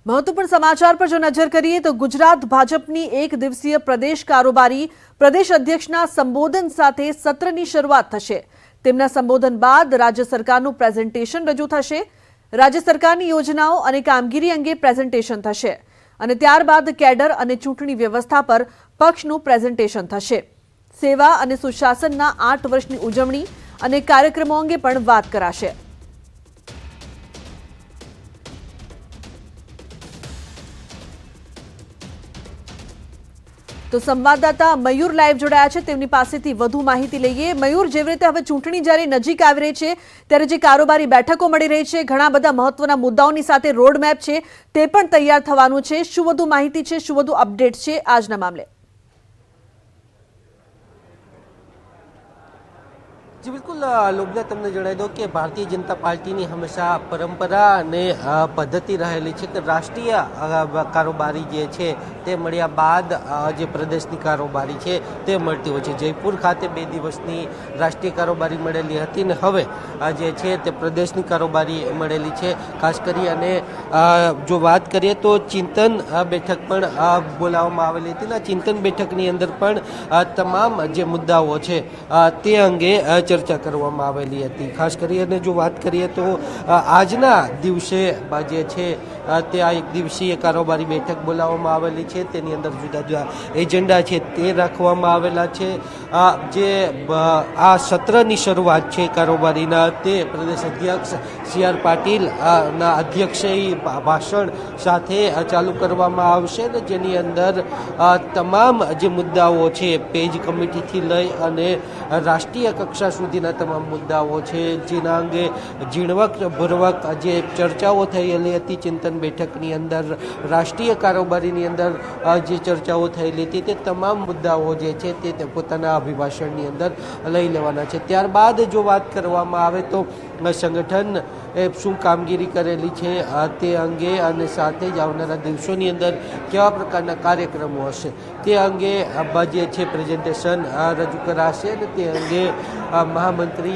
महत्वपूर्ण समाचार पर जो नजर करिए तो गुजरात भाजपनी एक दिवसीय प्रदेश कारोबारी प्रदेश अध्यक्षना संबोधन साथे सत्रनी शरूआत थशे। તેમના સંબોધન બાદ રાજ્ય સરકારનું પ્રેઝન્ટેશન રજૂ થશે। રાજ્ય સરકારની યોજનાઓ અને કામગીરી અંગે પ્રેઝન્ટેશન થશે અને ત્યારબાદ કેડર અને ચૂંટણી વ્યવસ્થા પર પક્ષનું પ્રેઝન્ટેશન થશે। સેવા અને સુશાસનના 8 વર્ષની ઉજવણી અને કાર્યક્રમો અંગે પણ વાત કરાશે। तो संवाददाता मयूर लाइव जोड़ाया है, तेमनी पासेथी वधु माहिती लईए। मयूर, जेवी रीते हवे चूंटणी ज्यारे नजीक आवी रही छे त्यारे जे कारोबारी बैठको मळी रही छे, घणा बधा महत्वना मुद्दाओनी साथे रोडमेप छे ते पण तैयार थवानुं छे। शुं वधु माहिती छे, शुं वधु अपडेट छे आजना मामले? जी बिल्कुल लोबला तमने जणावी दो कि भारतीय जनता पार्टी की हमेशा परंपरा ने पद्धति रहेली है कि राष्ट्रीय कारोबारी जे छे ते मळ्या बाद जे प्रदेशनी कारोबारी है ते मळती होय छे। जयपुर खाते 2 दिवसनी राष्ट्रीय कारोबारी मळेली हती ने हवे जे छे ते प्रदेशनी कारोबारी मळेली छे। खास करी अने जो बात करिए तो चिंतन बैठक पण बोलाववामां आवेली हती ने चिंतन बैठकनी अंदर पण तमाम जे मुद्दाओ छे ते अंगे चर्चा करवामां आवेली हती। खास करीने जो बात करिए तो आजना दिवसे जे छे ते आ 1 दिवसीय कारोबारी बैठक बोलाववामां आवेली छे। तेनी अंदर जुदा जुदा एजेंडा छे ते राखवामां आवेला छे। जे आ सत्रनी शरूआत छे कारोबारीना ते प्रदेश अध्यक्ष CR पाटील ना अध्यक्षीय भाषण साथे चालू करवामां आवशे ने जेनी अंदर तमाम जे मुद्दाओ छे पेज कमिटी थी लई अने राष्ट्रीय कक्षा सुधीना तमाम मुद्दाओ छे जेना अंगे झीणवटपूर्वक जे चर्चाओ थयेली हती चिंतन बैठकनी अंदर राष्ट्रीय कारोबारीनी अंदर जे चर्चाओ थयेली हती ते तमाम मुद्दाओ जे छे ते पोताना अभिभाषणनी अंदर लई लेवाना छे। त्यारबाद जो बात करवामां आवे तो संगठन शुं कामगीरी करेली छे ते अंगे अने साथे ज आवनारा दिवसोनी अंदर केवा प्रकारना कार्यक्रमो हशे ते अंगे जे छे प्रेजेंटेशन रजू कराशे अने ते अंगे महामंत्री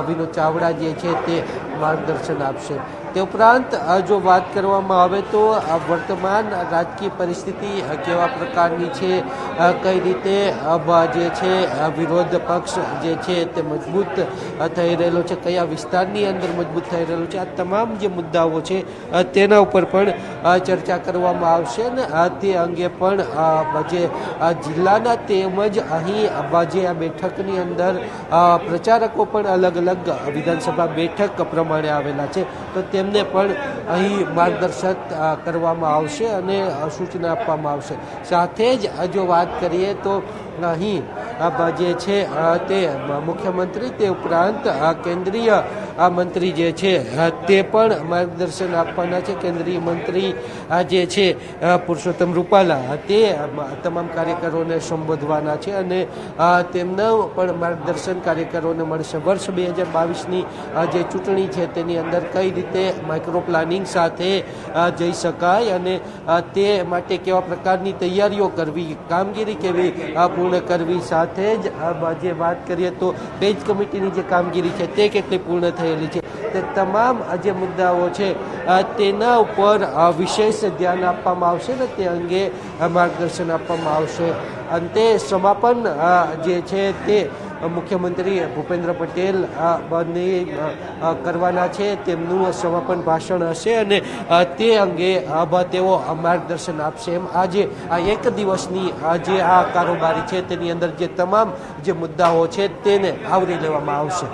विनोद चावड़ा जे छे ते मार्गदर्शन आपशे। ते उपरांत जो बात करवामां आवे तो वर्तमान राजकीय परिस्थिति केवा प्रकारनी छे, कई रीते जे छे विरोध पक्ष जे छे ते मजबूत थई रहेलो छे, कया विस्तारनी अंदर मजबूत थई रहेलो छे, आ तमाम जे मुद्दाओ छे तेना उपर पण चर्चा करवामां आवशे ने ते अंगे पण जे जिल्लाना तेमज अहीं जे आ बैठकनी अंदर प्रचारको पण अलग अलग विधानसभा बैठक प्रमाणे आवेला छे तो तेमने पण अहीं मार्गदर्शन करवामां आवशे अने सूचना आपवामां आवशे। साथे ज जो बात करिए तो अहीं जे छे ते मुख्यमंत्री ते उपरांत केंद्रीय मंत्री जे छे ते पण मार्गदर्शन आपवाना छे। केंद्रीय मंत्री जे छे पुरुषोत्तम रूपाला ते तमाम कार्यकरोने संबोधवाना छे अने तेमनो पण मार्गदर्शन कार्यकरोने मळशे। वर्ष 2022 नी जे चूंटणी छे तेनी अंदर कई रीते माइक्रो प्लानिंग साथे जई शकाय अने ते माटे केवा प्रकारनी तैयारीओ करवी, कामगीरी केवी पूर्ण करवी, साथे ज जे बात करिए तो पेज कमिटीनी जे कामगीरी छे ते केटली पूर्ण थयेली छे ते तमाम जे मुद्दाओ छे तेना उपर विशेष ध्यान आपवामां आवशे ने ते अंगे मार्गदर्शन आपवामां आवशे। अंते समापन जे छे ते मुख्यमंत्री भूपेन्द्र पटेल करवाना छे, तेमनुं समापन भाषण हशे अने ते अंगे तेओ मार्गदर्शन आपशे। एम आजे आ 1 दिवसनी जे आ कारोबारी छे तेनी अंदर जे तमाम जे मुद्दाओ छे तेने आवरी लेवामां आवशे।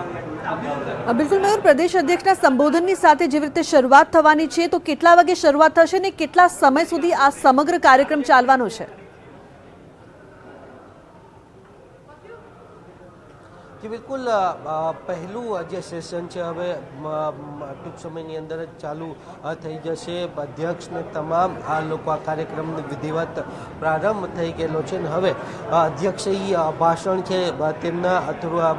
बिल्कुल मयूर, प्रदेश अध्यक्षना संबोधननी साथे जेवी रीते शरूआत थवानी छे तो केटला वागे शरूआत थशे ने केटला समय सुधी आ समग्र कार्यक्रम चालवानो छे? जी बिल्कुल पहलू जे सेशन है हवे टूंक समयनी अंदर चालू थई जशे। अध्यक्ष ने तमाम आ लोको आ कार्यक्रम विधिवत प्रारंभ थई गेलो छे ने हवे अध्यक्षीय भाषण छे तेमना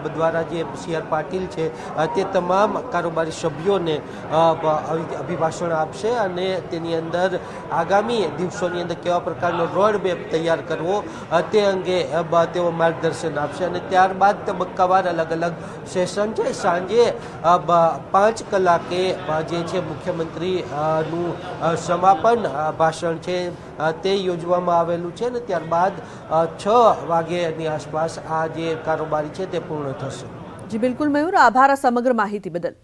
द्वारा जे CR पाटील छे ते तमाम कारोबारी सभ्योने अभिभाषण आपशे अने तेनी अंदर आगामी दिवसोनी अंदर केवा प्रकारनो रोड मेप तैयार करवो ते अंगे तेओ मार्गदर्शन आपशे अने त्यारबाद तबक्कावार વિગતવાર અલગ અલગ સેશન છે. સાંજે 5 કલાકે જે છે મુખ્યમંત્રીનું સમાપન ભાષણ છે તે યોજવામાં આવેલું છે અને ત્યારબાદ 6 વાગ્યાની આસપાસ આ જે કારોબારી છે તે પૂર્ણ થશે. જી બિલકુલ મયુર, આભાર આ સમગ્ર માહિતી બદલ.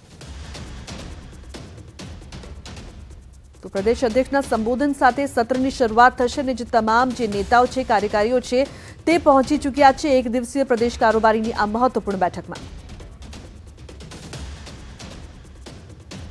તો પ્રદેશ અધ્યક્ષના સંબોધન સાથે સત્રની શરૂઆત થશે અને જે તમામ જે નેતાઓ છે, કાર્યકારીઓ છે તે પહોંચી ચૂક્યા છે એક દિવસીય પ્રદેશ કારોબારીની આ મહત્વપૂર્ણ બેઠકમાં.